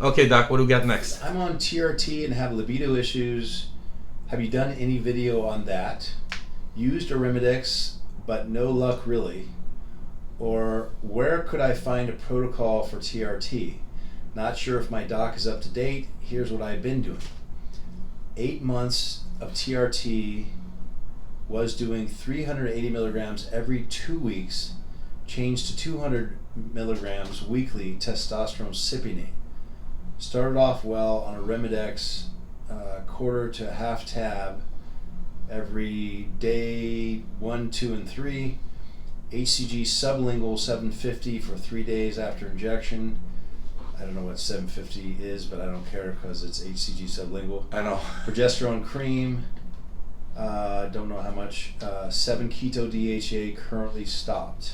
Okay, Doc, what do we got next? I'm on TRT and have libido issues. Have you done any video on that? Used Arimidex, but no luck really. Or where could I find a protocol for TRT? Not sure if my doc is up to date. Here's what I've been doing. 8 months of TRT, was doing 380 milligrams every 2 weeks, changed to 200 milligrams weekly testosterone cypionate. Started off well on Arimidex, quarter to half tab every day, 1, 2, and 3. HCG sublingual 750 for 3 days after injection. I don't know what 750 is, but I don't care because it's HCG sublingual. I know. Progesterone cream, don't know how much. 7 keto DHA currently stopped.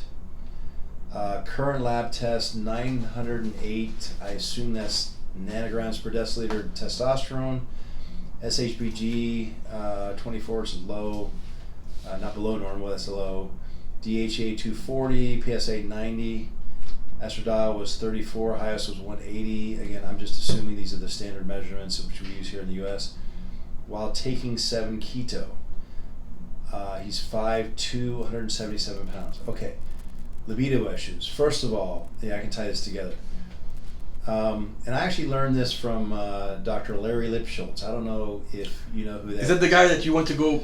Current lab test 908, I assume that's nanograms per deciliter testosterone. SHBG 24 is low, not below normal, that's a low. DHA 240, PSA 90. Estradiol was 34, highest was 180. Again, I'm just assuming these are the standard measurements which we use here in the US. While taking 7 keto. He's 5'2", 177 pounds. Okay, libido issues. First of all, yeah, I can tie this together. And I actually learned this from Dr. Larry Lipschultz. I don't know if you know who that is. Is that the guy that you went to go?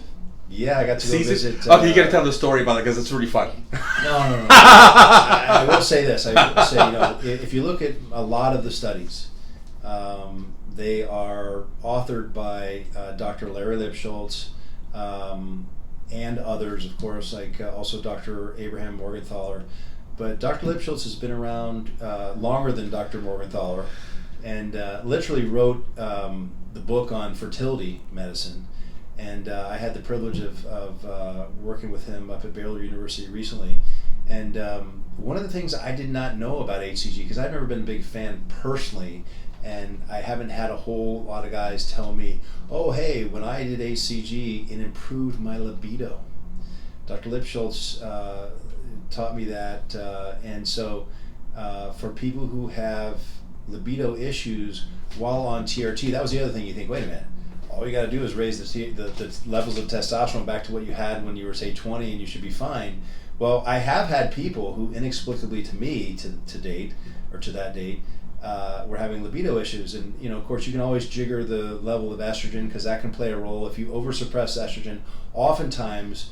Yeah, I got to go visit. Okay, you got to tell the story about it because it's really fun. No. I will say this. I will say, if you look at a lot of the studies, they are authored by Dr. Larry Lipschultz and others, of course, like also Dr. Abraham Morgenthaler. But Dr. Lipschultz has been around longer than Dr. Morgenthaler, and literally wrote the book on fertility medicine. And I had the privilege of working with him up at Baylor University recently. And one of the things I did not know about HCG, because I've never been a big fan personally, and I haven't had a whole lot of guys tell me, oh, hey, when I did HCG, it improved my libido. Dr. Lipschultz taught me that. And so for people who have libido issues while on TRT, that was the other thing. You think, wait a minute. All you got to do is raise the levels of testosterone back to what you had when you were, say, 20, and you should be fine. Well, I have had people who inexplicably to me, to date, or to that date, were having libido issues. And, of course, you can always jigger the level of estrogen because that can play a role. If you oversuppress estrogen, oftentimes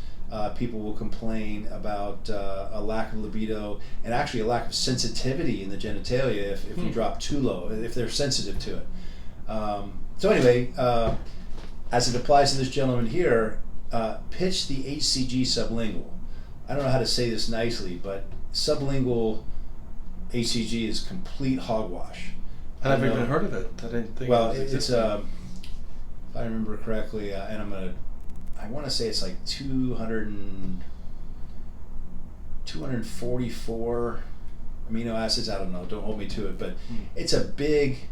people will complain about a lack of libido and actually a lack of sensitivity in the genitalia if you drop too low, if they're sensitive to it. So anyway, as it applies to this gentleman here, pitch the HCG sublingual. I don't know how to say this nicely, but sublingual HCG is complete hogwash. I never even heard of it. I didn't think. Well, it's if I remember correctly, and I want to say it's like 244 amino acids. I don't know. Don't hold me to it, but it's a big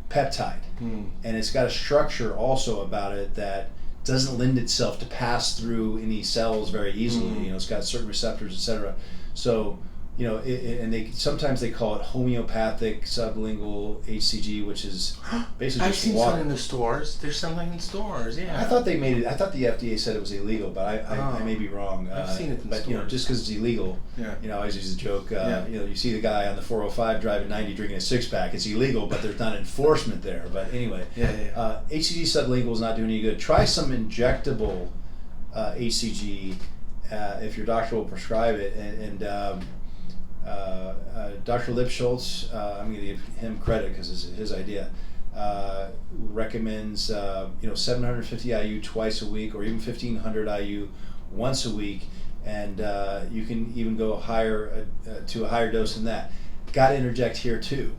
peptide, and it's got a structure also about it that doesn't lend itself to pass through any cells very easily. It's got certain receptors, etc. So and sometimes they call it homeopathic sublingual HCG, which is basically I've just seen water. some in the stores. There's something in stores. Yeah. I thought they made it. I thought the FDA said it was illegal, but I may be wrong. I've seen it in but stores. Just because it's illegal, Yeah. I always use the joke. You see the guy on the 405 driving 90 drinking a 6-pack. It's illegal, but there's not enforcement there. But anyway, HCG sublingual is not doing any good. Try some injectable HCG if your doctor will prescribe it. And Dr. Lipschultz, I'm going to give him credit because it's his idea. Recommends 750 IU twice a week, or even 1500 IU once a week, and you can even go higher to a higher dose than that. Got to interject here too.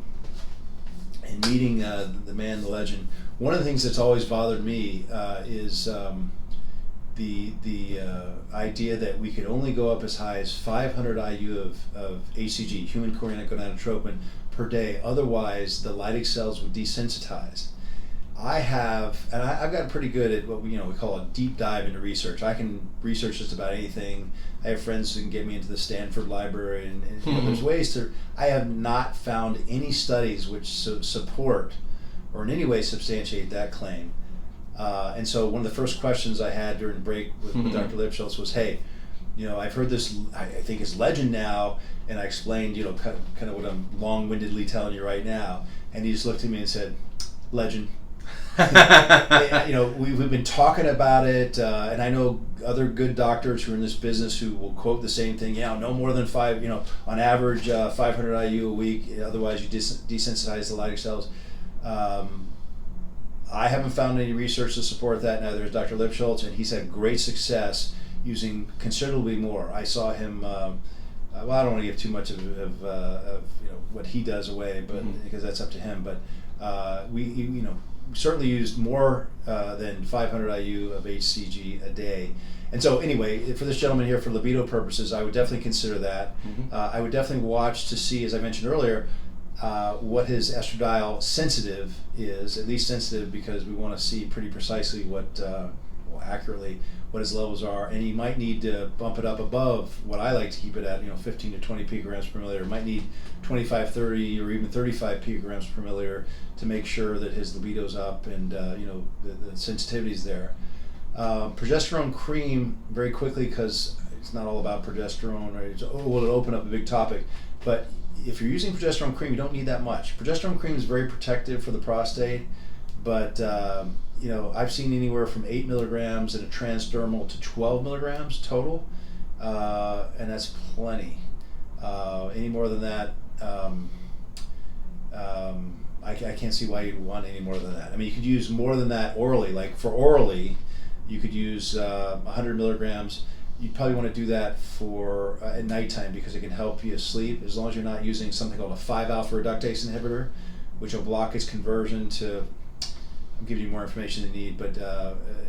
In meeting the man, the legend, one of the things that's always bothered me is the idea that we could only go up as high as 500 IU of HCG, human chorionic gonadotropin, per day. Otherwise, the Leydig cells would desensitize. I have, and I've gotten pretty good at what we call a deep dive into research. I can research just about anything. I have friends who can get me into the Stanford Library, and there's ways to. I have not found any studies which support or in any way substantiate that claim. And so one of the first questions I had during the break with Dr. Lipschultz was, hey, I've heard this, I think is legend now, and I explained, kind of what I'm long-windedly telling you right now, and he just looked at me and said, legend. We've been talking about it, and I know other good doctors who are in this business who will quote the same thing. No more than 5, on average 500 IU a week. Otherwise, you desensitize the Leydig cells. I haven't found any research to support that. Neither has Dr. Lipschultz, and he's had great success using considerably more. I saw him. I don't want to give too much of what he does away, but because that's up to him. But we certainly used more than 500 IU of HCG a day. And so anyway, for this gentleman here, for libido purposes, I would definitely consider that. I would definitely watch to see, as I mentioned earlier, what his estradiol sensitive is, at least sensitive, because we want to see pretty precisely accurately what his levels are, and he might need to bump it up above what I like to keep it at, 15 to 20 picograms per milliliter. Might need 25, 30, or even 35 picograms per milliliter to make sure that his libido's up and the sensitivity's there. Progesterone cream, very quickly, because it's not all about progesterone, right? Will it open up a big topic? But if you're using progesterone cream, you don't need that much. Progesterone cream is very protective for the prostate, but I've seen anywhere from 8 milligrams in a transdermal to 12 milligrams total, and that's plenty. Any more than that, I can't see why you'd want any more than that. I mean, you could use more than that orally. Like for orally, you could use 100 milligrams. You'd probably want to do that for at nighttime because it can help you sleep, as long as you're not using something called a 5-alpha reductase inhibitor, which will block its conversion to. I'm giving you more information than you need, but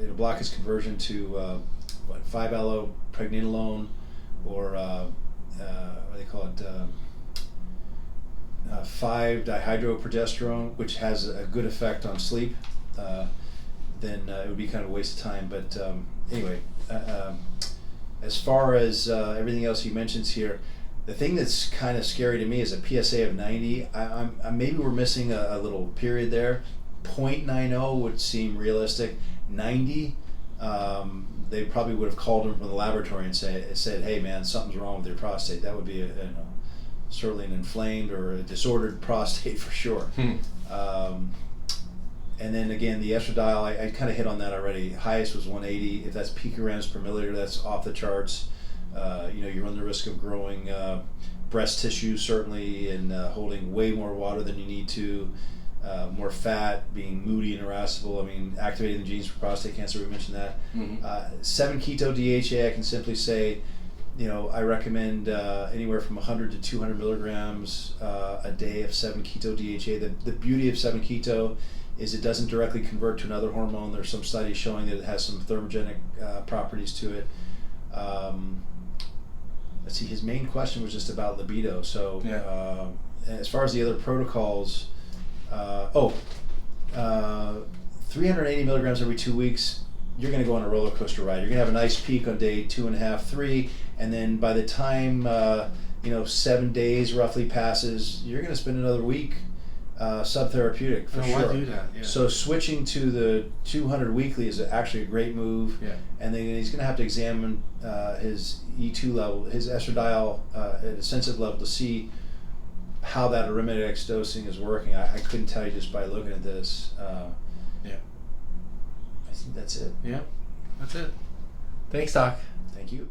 it'll block its conversion to 5-allopregnanolone, or what do they call it? 5-dihydroprogesterone, which has a good effect on sleep. Then it would be kind of a waste of time. But anyway, as far as everything else he mentions here, the thing that's kind of scary to me is a PSA of 90. Maybe we're missing a little period there. 0.90 would seem realistic. 90, they probably would have called him from the laboratory and said, hey man, something's wrong with your prostate. That would be certainly an inflamed or a disordered prostate for sure. And then again, the estradiol, I kind of hit on that already. Highest was 180. If that's picograms per milliliter, that's off the charts. You run the risk of growing breast tissue, certainly, and holding way more water than you need to. More fat, being moody and irascible. I mean, activating the genes for prostate cancer, we mentioned that. 7-keto DHA, I can simply say, I recommend anywhere from 100 to 200 milligrams a day of 7-keto DHA. The beauty of 7-keto is it doesn't directly convert to another hormone. There's some studies showing that it has some thermogenic properties to it. Let's see, his main question was just about libido. So as far as the other protocols, 380 milligrams every 2 weeks, you're going to go on a roller coaster ride. You're going to have a nice peak on day 2.5, 3, and then by the time 7 days roughly passes, you're going to spend another week subtherapeutic for sure. Why do that? Yeah. So switching to the 200 weekly is actually a great move. Yeah. And then he's going to have to examine his E2 level, his estradiol at a sensitive level to see how that arimidex dosing is working. I couldn't tell you just by looking at this. I think that's it. Yeah, that's it. Thanks, Doc. Thank you.